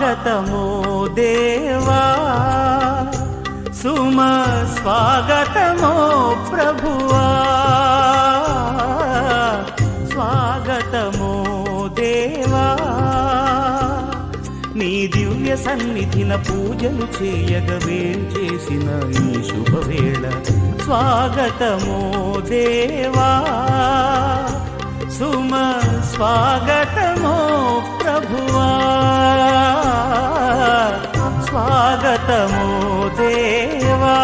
స్వాగతమో దేవా, సుమ స్వాగతమో ప్రభువా, స్వాగతమో దేవా. నీ దివ్య సన్నిధిన పూజలు చేయగా వేంచేసిన ఈ శుభవేళ, స్వాగతమో దేవా, సుమ స్వాగతమో ప్రభువా, స్వాగతమో దేవా.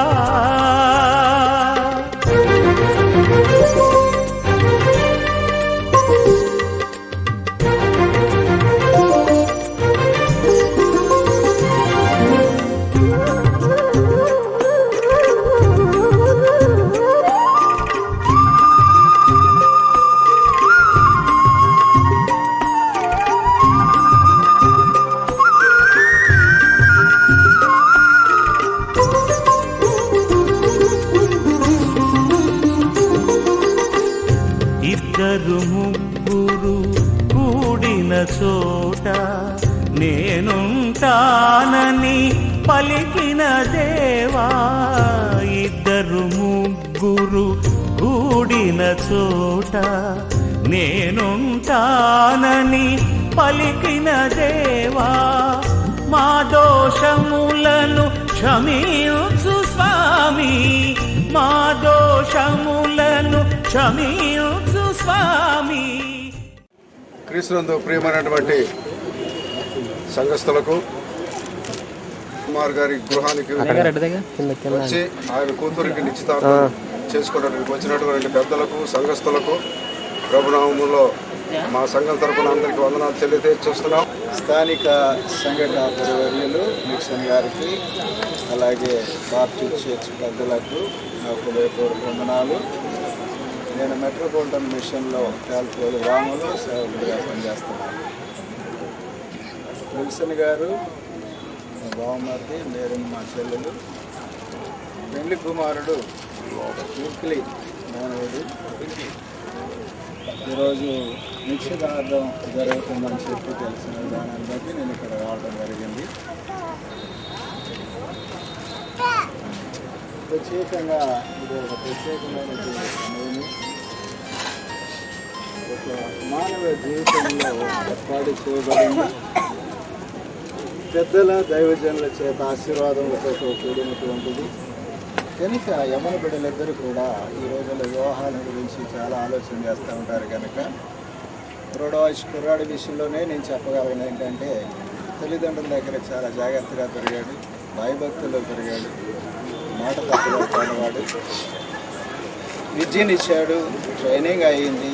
ఇద్దరు ముగ్గురు కూడిన చోట నేనుంటానని పలికిన దేవా, ఇద్దరు ముగ్గురు కూడిన చోట నేనుంటానని పలికిన దేవా, మా దోషములను క్షమించు స్వామి, మా దోషములను క్షమించు స్వామి. క్రీస్తునందు ప్రియమైనటువంటి సంఘస్థులకు, కుమార్ గారి గృహానికి వచ్చి ఆయన కూతురికి నిశ్చితార్థం చేసుకోవడానికి వచ్చినటువంటి పెద్దలకు, సంఘస్థులకు ప్రభునామములో మా సంఘం తరపున అందరికీ వందనాలు తెలియజేస్తున్నాం. స్థానిక సంఘ కాపరివర్యులు మిక్సన్ గారికి, అలాగే బాప్టిస్ట్ చర్చ్ పెద్దలకు నా హృదయపూర్వక వందనాలు. నేను మెట్రోపాలిటన్ మిషన్లో కాల్పోలు గ్రామంలో సేవకుడిగా పనిచేస్తున్నాను. విల్సన్ గారు మా బావమర్ది, నేను మా చెల్లెలు, పెళ్లి కుమారుడు యూక్లీ మానవుడు. ఈరోజు నిశ్చితార్థం జరుగుతుందని చెప్పి తెలిసిన విధానాన్ని బట్టి నేను ఇక్కడ రావడం జరిగింది. ప్రత్యేకంగా ఇది ఒక ప్రత్యేకమైనటువంటి సమయం. ఒక మానవ జీవితంలో ఏర్పాటు చేయబడింది. పెద్దల దైవజనుల చేత ఆశీర్వాదములతో కూడినటువంటిది కనుక యవ్వన బిడ్డలిద్దరూ కూడా ఈ రోజుల్లో వివాహాల గురించి చాలా ఆలోచన చేస్తూ ఉంటారు. కనుక కుర్రాడి విషయంలోనే నేను చెప్పగలను ఏంటంటే, తల్లిదండ్రుల దగ్గర చాలా జాగ్రత్తగా పెరిగాడు, భయభక్తుల్లో పెరిగాడు, మాట తప్పులో పడివాడు, విద్యనిచ్చాడు, ట్రైనింగ్ అయ్యింది,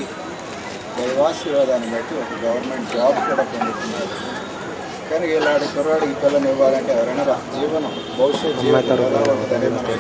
దైవాశీర్వాదాన్ని బట్టి ఒక గవర్నమెంట్ జాబ్ కూడా పొందుతున్నాడు. కనుక ఇలాంటి కుర్రాడికి పిల్లని ఇవ్వాలంటే ఎవరైనా జీవనం భవిష్యత్ జీవితం ఎలా ఉంటుందని మనం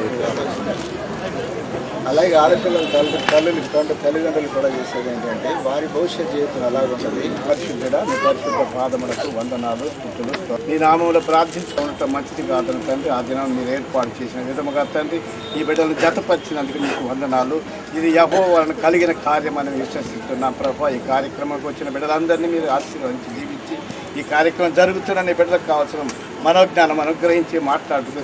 అలాగే ఆడపిల్లల తల్లిదండ్రులు కూడా చేసేది ఏంటంటే, వారి భవిష్యత్ జీవితం ఎలాగుంటుంది. పరిశుద్ధుడా, నీ పరిశుద్ధ పాదములకు వందనాలు స్తుతులు. నీ నామంలో ప్రార్థించుకోవటం మంచిది కాదని తండ్రి, ఆ దినం మీరు ఏర్పాటు చేసిన విధముగా తండ్రి ఈ బిడ్డలు జతపరిచినందుకు మీకు వందనాలు. ఇది యెహోవాను కలిగిన కార్యం అని విశ్వసిస్తున్నాం ప్రభా. ఈ కార్యక్రమానికి వచ్చిన బిడ్డలందరినీ మీరు ఆశీర్వదించి దీవించి, ఈ కార్యక్రమం జరుగుతున్న బిడ్డలకు కావాల్సిన మనోజ్ఞానం అనుగ్రహించి, మాట్లాడుతూ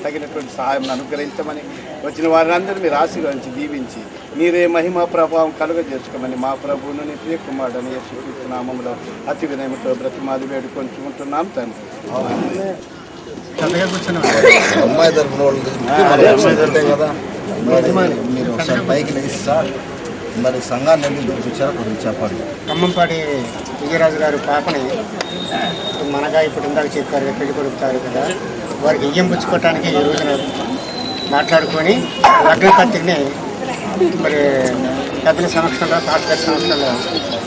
తగినటువంటి సహాయం అనుగ్రహించమని, వచ్చిన వారిని అందరూ మీరు ఆశీర్వదించి దీవించి మీరే మహిమ ప్రభావం కలుగజేసుకోమని మా ప్రభువును నీ ప్రియ కుమారుడని యేసుక్రీస్తు నామములో అతి వినయముతో బ్రతిమాలి వేడుకొంచుకుంటున్నాం తండ్రి. అమ్మాయి తరఫున కదా మీరు ఒకసారి పైకి లేస్తా, మరి సంఘాన్ని ఎందుకు చూపించారో కొంచెం చెప్పండి. ఖమ్మంపాటి విజయరాజు గారు పాపని మనగా ఇప్పుడు ఇందాక చెప్పారు పెళ్లి కొడుకుతారు కదా, వారికి ఇయ్యం పుచ్చుకోవటానికి ఈ రోజున మాట్లాడుకొని లగ్నపత్రికని మరి పెద్దల సమక్షంలో, పాస్టర్ సమక్షంలో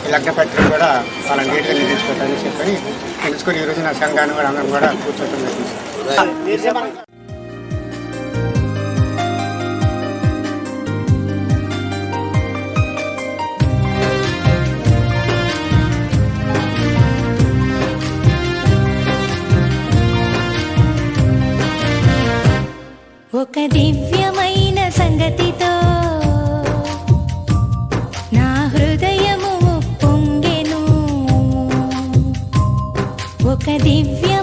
ఈ లగ్నపత్రిక కూడా వాళ్ళ నీట్గా నిర్మించుకోవటానికి చెప్పని తెలుసుకొని ఈ రోజున సంఘాన్ని కూడా అందరం కూడా కూర్చోవటం జరిగింది. ఒక దివ్యమైన సంగతితో నా హృదయము పొంగెను. ఒక దివ్య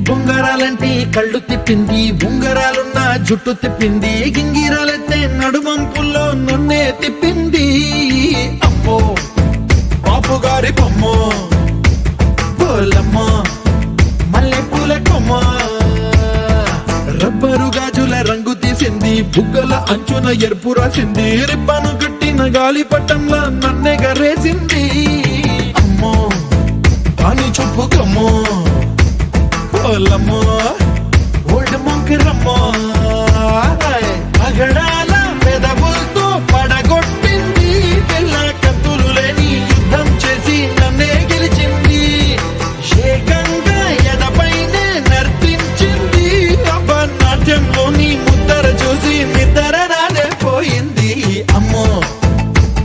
బొంగరాలంటే కళ్ళు తిప్పింది, ఉంగరాలున్న జుట్టు తిప్పింది, గింగిరాలైతే నడుమంపుల్లో నన్నే తిప్పింది. అమ్మో బాపు గారి బొమ్మ, బోలమ్మ మల్లె పూల కొమ్మ, రబ్బరు గాజుల రంగు తీసింది, బుగ్గల అంచున ఎరుపు రాసింది, రిబ్బను కట్టిన గాలి పట్టంలా నన్నే గరేసింది. అమ్మో పాని చూపు కమ్మో, బోలమ్మో ఓల్డ్ మొంకిరమ్మో, అగడాల పెదవులతో పడగొట్టింది, పిల్ల కత్తులు లేని యుద్ధం చేసి నన్నే గెలిచింది, ఏకంగా ఎదపైనే నర్తించింది, నాట్యంలోని ముద్దర చూసి నిద్ర రానే పోయింది. అమ్మో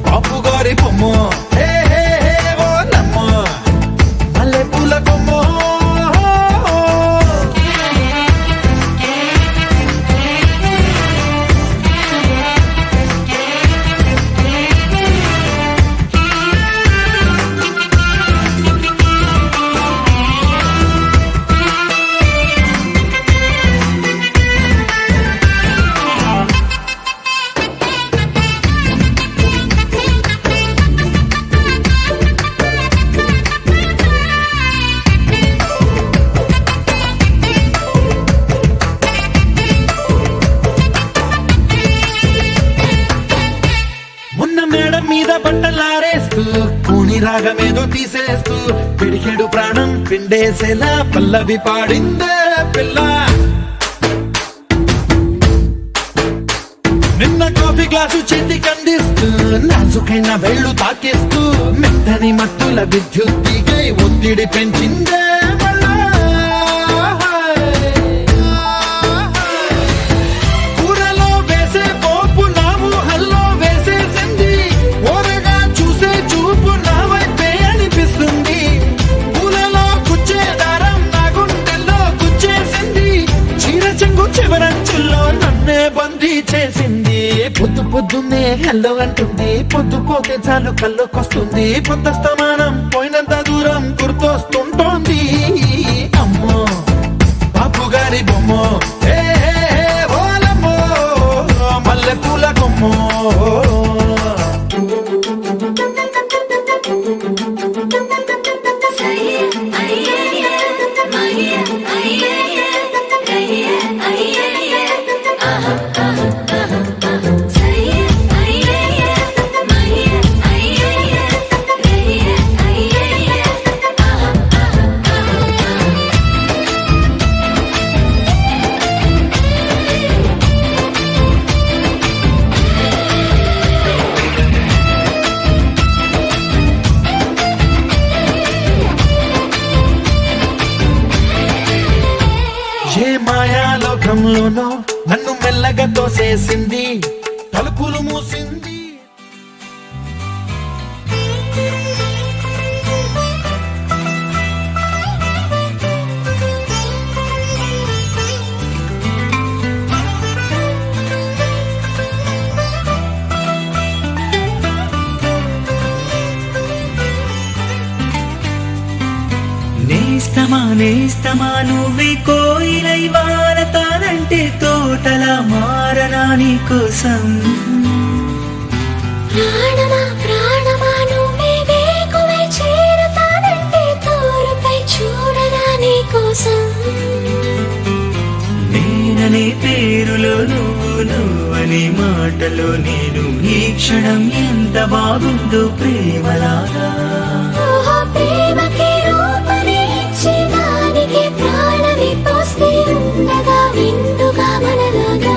బాపు గారి బొమ్మ, హే హే హే ఓలమ్మ మల్లె పూల కొమ్మ. మేడం మీద బట్టలారేస్తూ కూని రాగమేదో తీసేస్తూ పిడికెడు ప్రాణం పిండేసేలా పల్లవి పాడిందే పిల్ల. నిన్న కాఫీ గ్లాసు చేతికి అందిస్తూ నాజుకైన వేళ్ళు తాకేస్తూ మెత్తని మత్తుల విద్యుత్తికై ఒత్తిడి పెంచిందే మళ్ళా. కూరలో వేసే పోపు నా ఊహల్లో వేసేసింది, ఓరగా చూసే చూపు నా వైపే అనిపిస్తుంది, పూలలో గుచ్చే దారం నా గుండెల్లో గుచ్చేసింది, చీర చెంగు చివరంచుల్లో నన్నే బందీ చేసింది. పొద్దు పొద్దున్నే హెల్లో అంటుంది, పొద్దు పోతే చాలు కళ్ళొకొస్తుంది, పొద్దస్తమానం పోయినంత దూరం గుర్తొస్తుంటోంది. అమ్మో బాపు గారి బొమ్మ, హే హే హే ఓలమ్మో మల్లె పూల కొమ్మ. ఏ మాయాలోకంలోనో నన్ను మెల్లగా తోసేసింది, తలుపులు మూసింది. నేస్తమా నేస్తమా నువ్వే కోయిలై వారతానంటే తోటలా మారనా నీకోసం, ప్రాణమా ప్రాణమా నువ్వే వేకువై చేరుతానంటే తోరుపై చూడనా నీకోసం, నేననే పేరులో నువ్వు నువ్వనే మాటలో నేను, ఈ క్షణం ఎంత బాగుందో ప్రేమలాగా. ఓహో ప్రేమకి రూపమే ఇచ్చి దానికి ప్రాణమి పోస్తే ఉండగా విందుగా మనలాగా.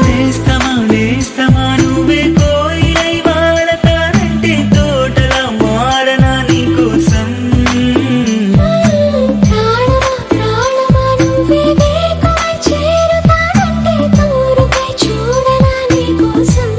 నేస్తమా నేస్తమా నువ్వే కోయిలై వాడతానంటే తోటలా మారనా నీకోసం, ప్రాణమా ప్రాణమా నువ్వే వేకువై చేరుతానంటే తోరుపై చూడనా నీకోసం.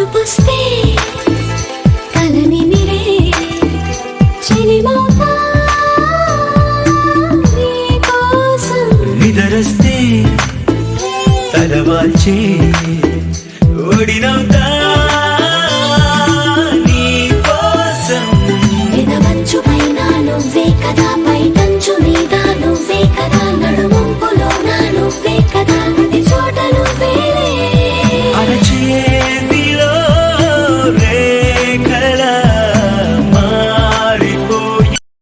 తలుపొస్తే కలని మిరే చెలిమౌతా నీకోసం నిదరస్తే తలవాల్చి ఒడినవుతా